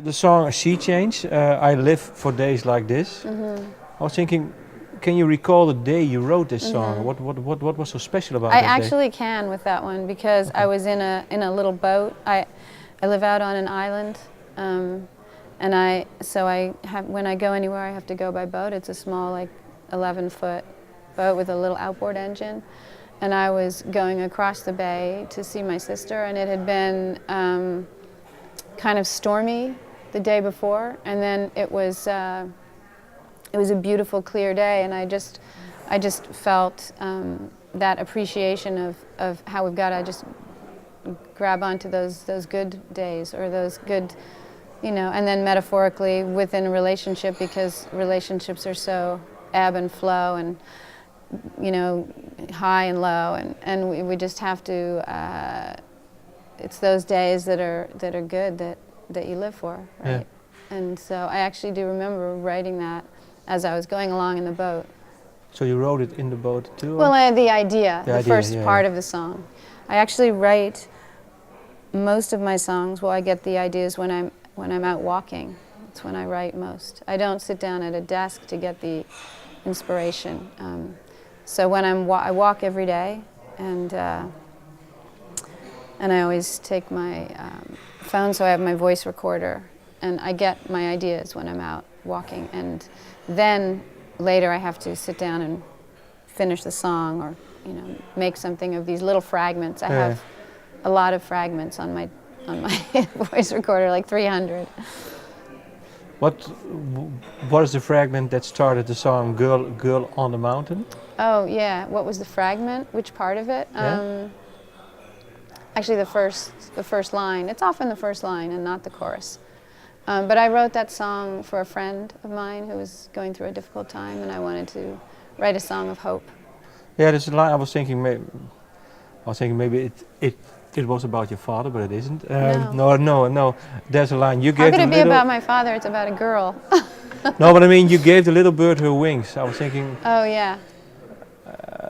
The song Sea Change, I Live for Days Like This. I was thinking, can you recall the day you wrote this song? What was so special about I that actually can with that one because I was in a little boat. I live out on an island, and when I go anywhere I have to go by boat. It's a small, like 11-foot boat with a little outboard engine, and I was going across the bay to see my sister, and it had been kind of stormy the day before, and then it was a beautiful, clear day, and I just felt that appreciation of how we've got to just grab onto those good days, or those good, and then metaphorically within a relationship, because relationships are so ebb and flow, and high and low, and we just have to. It's those days that are good that you live for, right? Yeah. And so I actually do remember writing that as I was going along in the boat. So you wrote it in the boat too? Well, the first part of the song. I actually write most of my songs. Well, I get the ideas when I'm out walking. It's when I write most. I don't sit down at a desk to get the inspiration. So when I walk every day, and I always take my phone, so I have my voice recorder, and I get my ideas when I'm out walking, and then later I have to sit down and finish the song, or make something of these little fragments. I have a lot of fragments on my voice recorder, like 300. What is the fragment that started the song "Girl on the Mountain"? Oh yeah, what was the fragment? Which part of it? Yeah. Actually, the first line. It's often the first line and not the chorus. But I wrote that song for a friend of mine who was going through a difficult time, and I wanted to write a song of hope. Yeah, there's a line. I was thinking maybe it was about your father, but it isn't. No. There's a line. How could it be about my father? It's about a girl. No, but I mean, you gave the little bird her wings. I was thinking. Oh yeah.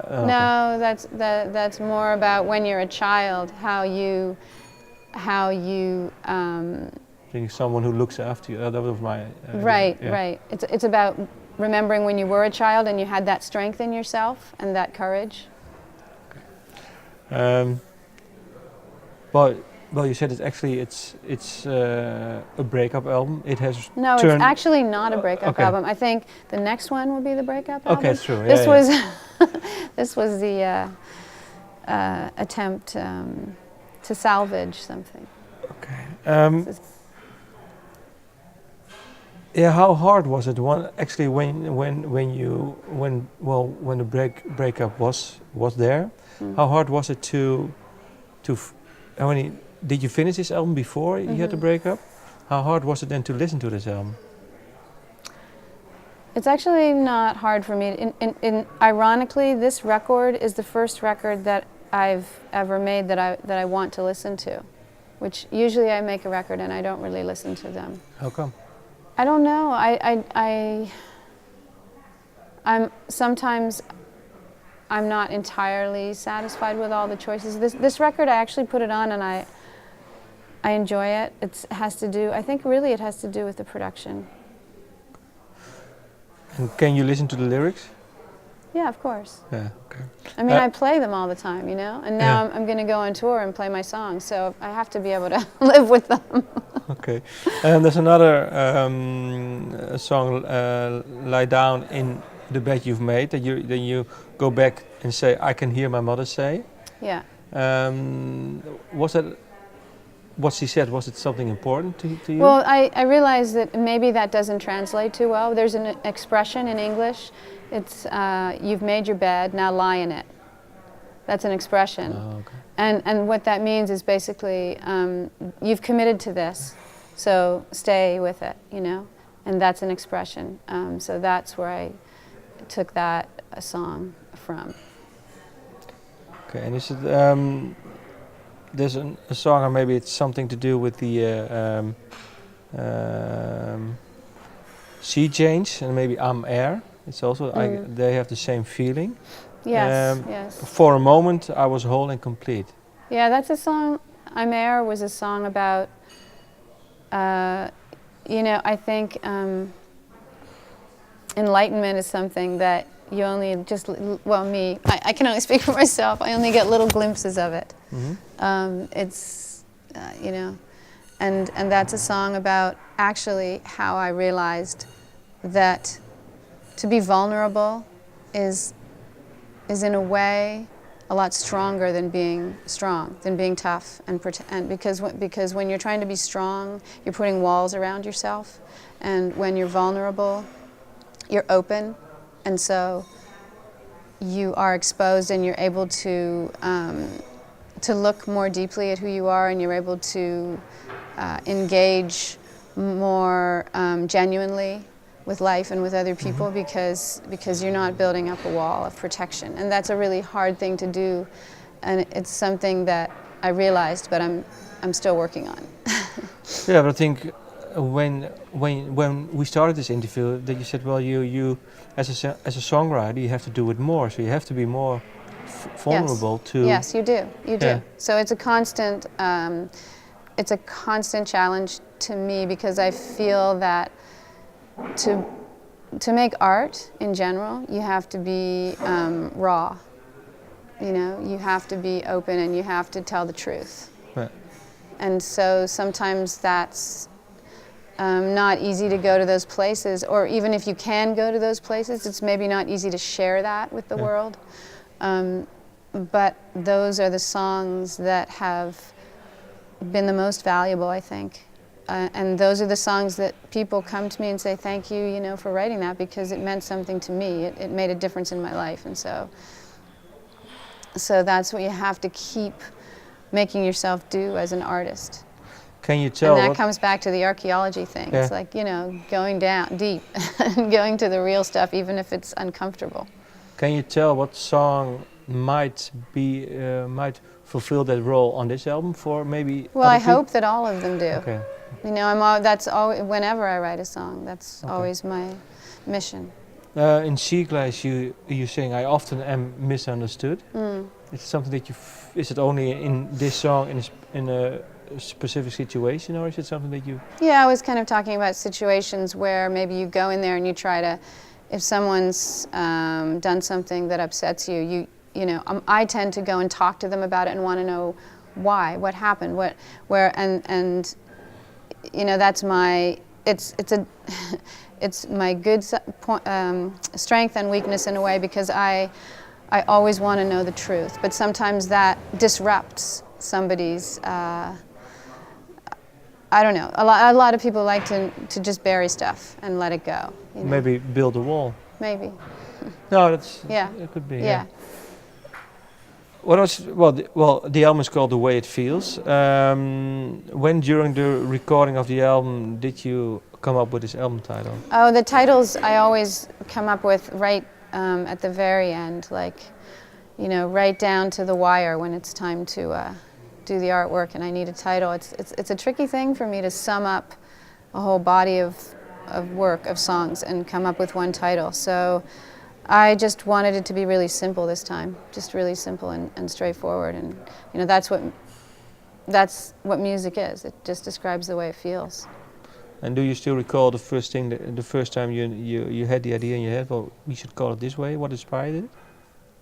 Okay. No, that's more about when you're a child, how you. Thinking someone who looks after you. That was my. Right, yeah. right. It's about remembering when you were a child and you had that strength in yourself and that courage. Okay. Well, you said it's a breakup album. It has. No, it's actually not a breakup album. I think the next one will be the breakup album. Okay, it's true. This was this was the attempt to salvage something. Okay. Yeah, how hard was it? When the breakup was there? How hard was it did you finish this album before you had the breakup? How hard was it then to listen to this album? It's actually not hard for me. Ironically, this record is the first record that I've ever made that I want to listen to, which usually I make a record and I don't really listen to them. How come? I don't know. Sometimes I'm not entirely satisfied with all the choices. This record, I actually put it on and I enjoy it. I think really it has to do with the production. And can you listen to the lyrics? Yeah, of course. Yeah, okay. I mean, I play them all the time, and now I'm going to go on tour and play my songs, so I have to be able to live with them. Okay. And there's another song, "Lie Down in the Bed You've Made," that you go back and say, "I can hear my mother say." Yeah. Was that what she said? Was it something important to you? Well, I realized that maybe that doesn't translate too well. There's an expression in English. It's "You've made your bed, now lie in it." That's an expression. Oh, okay. And what that means is basically you've committed to this, so stay with it, and that's an expression. So that's where I took that song from. Okay, and is it there's a song, or maybe it's something to do with the sea change, and maybe "I'm Air." It's also they have the same feeling. Yes, yes. For a moment, I was whole and complete. Yeah, that's a song. "I'm Air" was a song about You know, I think enlightenment is something that you only just, well, me, I can only speak for myself. I only get little glimpses of it. It's, you know, and that's a song about actually how I realized that to be vulnerable is in a way a lot stronger than being strong, than being tough, and because when you're trying to be strong, you're putting walls around yourself, and when you're vulnerable, you're open, and so you are exposed, and you're able to look more deeply at who you are, and you're able to engage more genuinely with life and with other people, because you're not building up a wall of protection, and that's a really hard thing to do, and it's something that I realized, but I'm still working on. Yeah, but I think when we started this interview, that you said, well, you as a songwriter, you have to do it more, so you have to be more vulnerable to. Yes, you do. You do. Yeah. So it's a constant challenge to me, because I feel that to make art in general, you have to be raw. You know, you have to be open, and you have to tell the truth. Right. And so sometimes that's not easy to go to those places, or even if you can go to those places, it's maybe not easy to share that with the world. But those are the songs that have been the most valuable, I think. And those are the songs that people come to me and say, thank you, you know, for writing that, because it meant something to me. It made a difference in my life. And so that's what you have to keep making yourself do as an artist. Can you tell? And that comes back to the archaeology thing. Yeah. It's like, you know, going down deep and going to the real stuff, even if it's uncomfortable. Can you tell what song might fulfill that role on this album for maybe? Well, I hope that all of them do. Okay. You know, that's always, whenever I write a song, that's always my mission. In Sea Glass, you sing, "I often am misunderstood." It's something that is it only in this song in a specific situation, or is it something that you? Yeah, I was kind of talking about situations where maybe you go in there and you try to, if someone's done something that upsets you, you know, I tend to go and talk to them about it and want to know why, what happened, and you know, that's my, it's my good strength and weakness in a way, because I always want to know the truth, but sometimes that disrupts somebody's, I don't know, a lot of people like to just bury stuff and let it go. You know? Maybe build a wall. Maybe. No, that's, yeah. It could be. Yeah. What was, the album is called The Way It Feels. When during the recording of the album did you come up with this album title? Oh, the titles I always come up with right at the very end, like, you know, right down to the wire when it's time to do the artwork and I need a title. It's a tricky thing for me to sum up a whole body of work, of songs, and come up with one title. So I just wanted it to be really simple this time, just really simple and straightforward. And you know, that's what music is. It just describes the way it feels. And do you still recall the first time you had the idea in your head? Well, we should call it this way. What inspired it?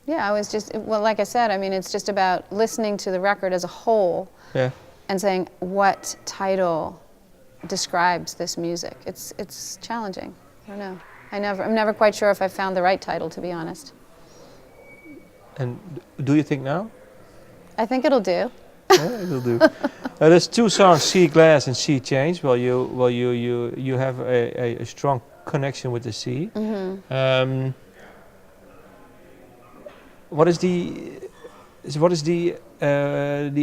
Yeah, I was just, well, like I said, I mean, it's just about listening to the record as a whole, yeah, and saying what title describes this music. It's challenging. I don't know. I'm never quite sure if I found the right title, to be honest. And do you think now? I think it'll do. Yeah, it'll do. There's two songs, Sea Glass and Sea Change. You have a strong connection with the sea. Mm-hmm. What is the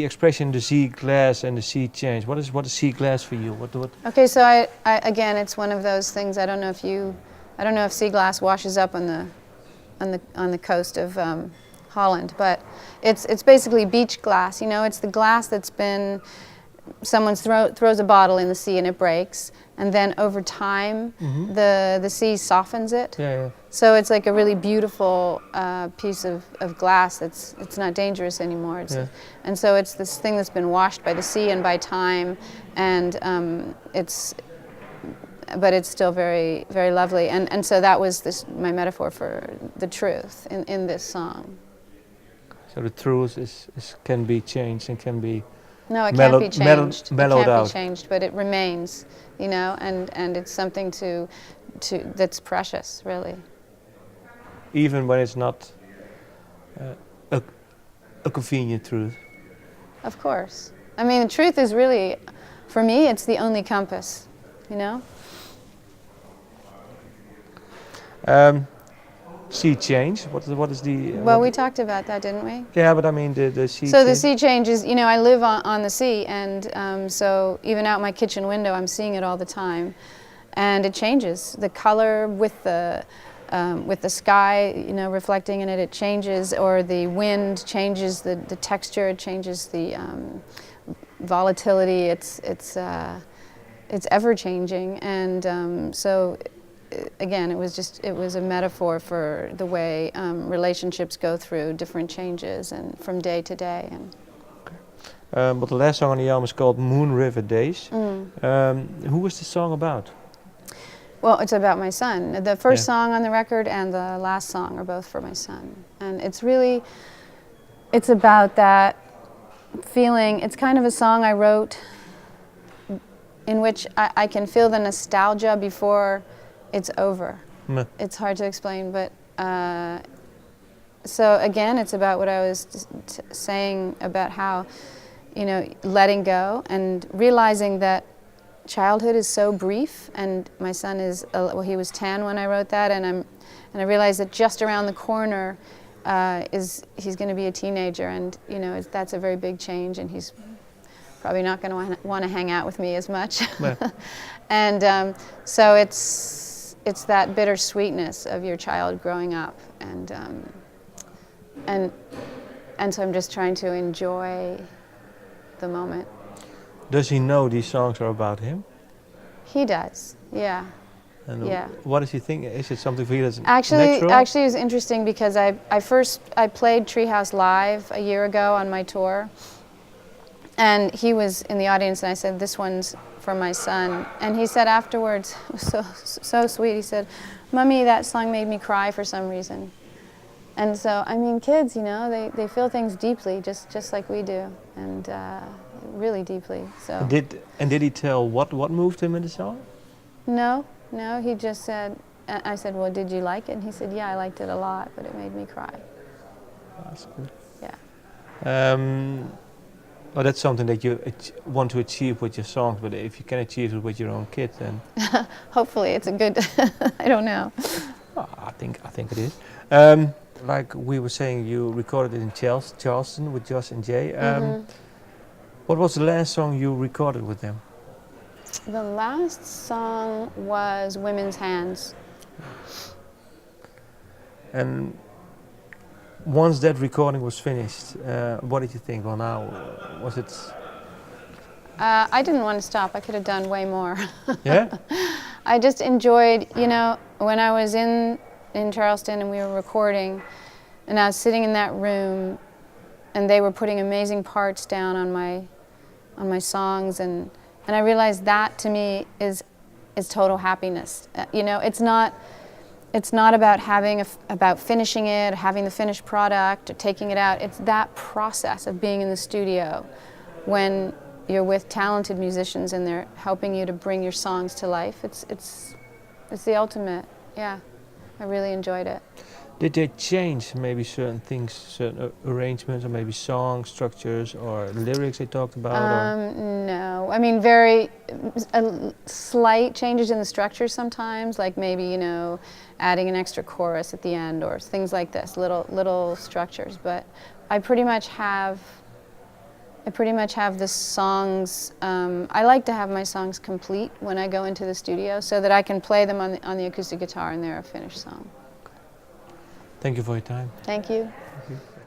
expression, the sea glass and the sea change? What is sea glass for you? What? Okay, so I again, it's one of those things. I don't know if sea glass washes up on the coast of Holland, but it's basically beach glass. You know, it's the glass that's been, someone throws a bottle in the sea and it breaks, and then over time, mm-hmm, the sea softens it. Yeah. So it's like a really beautiful piece of glass it's not dangerous anymore. And so it's this thing that's been washed by the sea and by time, and it's but it's still very, very lovely. And so that was my metaphor for the truth in this song. So the truth can be changed and can be no, it can't be changed. Mellowed it can't out. be changed, but it remains, you know, and it's something that's precious, really. Even when it's not a convenient truth. Of course. I mean, the truth is really, for me, it's the only compass, you know? Sea change. What is the? Well, we talked about that, didn't we? Yeah, but I mean the sea. So the sea change is, you know, I live on the sea, and so even out my kitchen window, I'm seeing it all the time, and it changes. The color with the sky, you know, reflecting in it, it changes, or the wind changes the texture, it changes the volatility. It's ever changing, and so. Again, it was a metaphor for the way relationships go through different changes and from day to day. And but the last song on the album is called Moon River Days. Who was the song about? Well, it's about my son. The first song on the record and the last song are both for my son. And it's about that feeling. It's kind of a song I wrote in which I can feel the nostalgia before it's over. It's hard to explain, but so again, it's about what I was saying about how, you know, letting go and realizing that childhood is so brief. And my son is well, he was 10 when I wrote that, and I realized that just around the corner he's going to be a teenager, and you know that's a very big change, and he's probably not going to want to hang out with me as much. And so it's that bittersweetness of your child growing up, and so I'm just trying to enjoy the moment. Does he know these songs are about him? He does, yeah. And yeah. What does he think? Is it something for you that's actually natural? Actually, it's interesting because I played Treehouse Live a year ago on my tour, and he was in the audience, and I said, "This one's for my son." And he said afterwards, it was so sweet, he said, "Mommy, that song made me cry for some reason." And so, I mean, kids, you know, they feel things deeply, just like we do, and really deeply. So. Did he tell what moved him in the song? No, he just said, I said, "Well, did you like it?" And he said, "Yeah, I liked it a lot, but it made me cry." That's good. Yeah. Well, that's something that you want to achieve with your songs, but if you can achieve it with your own kids, then hopefully it's a good. I don't know. I think it is. Like we were saying, you recorded it in Charleston with Josh and Jay. What was the last song you recorded with them? The last song was Women's Hands. And once that recording was finished, what did you think? Well, now, was it... I didn't want to stop. I could have done way more. Yeah? I just enjoyed, you know, when I was in Charleston and we were recording, and I was sitting in that room, and they were putting amazing parts down on my songs, and I realized that to me is total happiness. You know, it's not about about finishing it, or having the finished product, or taking it out. It's that process of being in the studio when you're with talented musicians and they're helping you to bring your songs to life. It's the ultimate. Yeah, I really enjoyed it. Did they change maybe certain things, certain arrangements, or maybe song structures or lyrics they talked about? No, I mean very slight changes in the structure sometimes, like maybe, you know, adding an extra chorus at the end or things like this, little structures. But I pretty much have the songs. I like to have my songs complete when I go into the studio, so that I can play them on the acoustic guitar and they're a finished song. Thank you for your time. Thank you. Thank you.